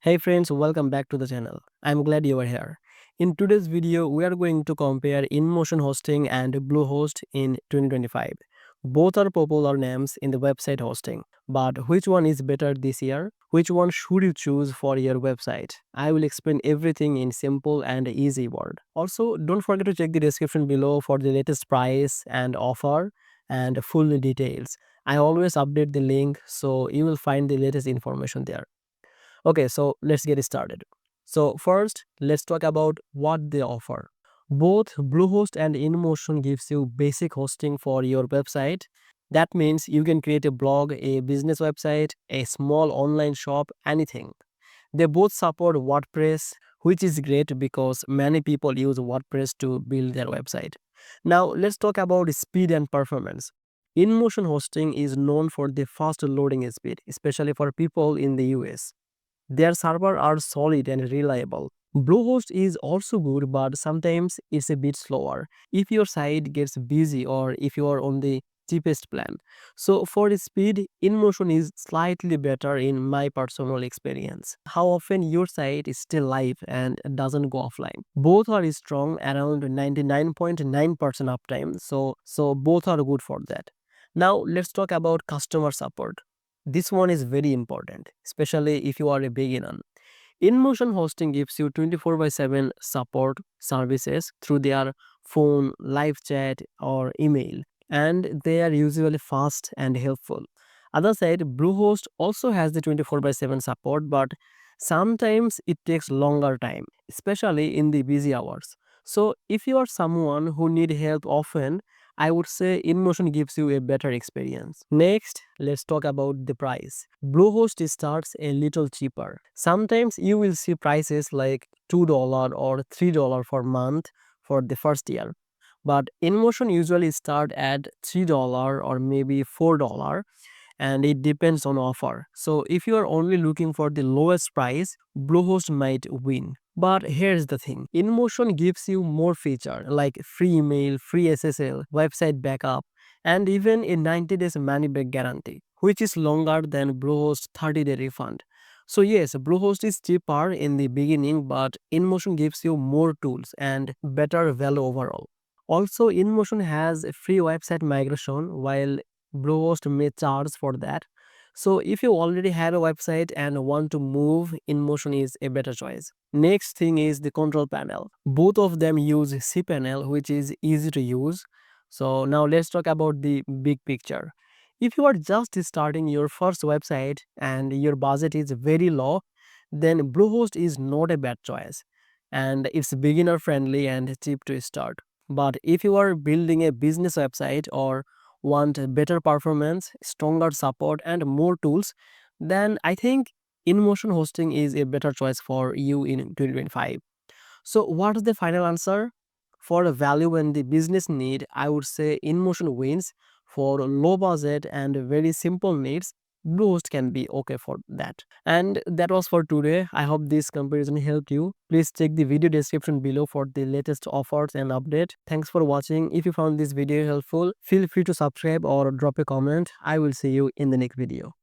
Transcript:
Hey friends, welcome back to the channel. I'm glad you are here. In today's video, we are going to compare InMotion hosting and Bluehost in 2025. Both are popular names in the website hosting, but which one is better this year? Which one should you choose for your website? I will explain everything in simple and easy word. Also, don't forget to check the description below for the latest price and offer and full details. I always update the link so you will find the latest information there. Okay, so let's get started. So first, let's talk about what they offer. Both Bluehost and InMotion gives you basic hosting for your website. That means you can create a blog, a business website, a small online shop, anything. They both support WordPress, which is great because many people use WordPress to build their website. Now, let's talk about speed and performance. InMotion hosting is known for the fast loading speed, especially for people in the US. Their servers are solid and reliable. Bluehost is also good, but sometimes it's a bit slower if your site gets busy or if you are on the cheapest plan. So for the speed, InMotion is slightly better in my personal experience. How often your site is still live and doesn't go offline. Both are strong around 99.9% uptime, so both are good for that. Now let's talk about customer support. This one is very important, especially if you are a beginner. InMotion hosting gives you 24 by 7 support services through their phone, live chat, or email, and they are usually fast and helpful. Other side, Bluehost also has the 24 by 7 support, but sometimes it takes longer time, especially in the busy hours. So, if you are someone who need help often, I would say InMotion gives you a better experience. Next, let's talk about the price. Bluehost starts a little cheaper. Sometimes you will see prices like $2 or $3 per month for the first year. But InMotion usually start at $3 or maybe $4, and it depends on offer. So if you are only looking for the lowest price, Bluehost might win. But here's the thing, InMotion gives you more feature like free email, free SSL, website backup, and even a 90 days money back guarantee, which is longer than Bluehost 30-day refund. So yes, Bluehost is cheaper in the beginning, but InMotion gives you more tools and better value overall. Also, InMotion has a free website migration while Bluehost may charge for that. So if you already have a website and want to move, InMotion is a better choice. Next thing is the control panel. Both of them use cPanel, which is easy to use. So now let's talk about the big picture. If you are just starting your first website and your budget is very low, then Bluehost is not a bad choice. And it's beginner friendly and cheap to start. But if you are building a business website or want better performance, stronger support, and more tools, then I think InMotion hosting is a better choice for you in 2025. So, what is the final answer? For the value and the business need, I would say InMotion wins. For low budget and very simple needs, Bluehost can be okay for that. And that was for today. I hope this comparison helped you. Please check the video description below for the latest offers and update. Thanks for watching. If you found this video helpful, feel free to subscribe or drop a comment. I will see you in the next video.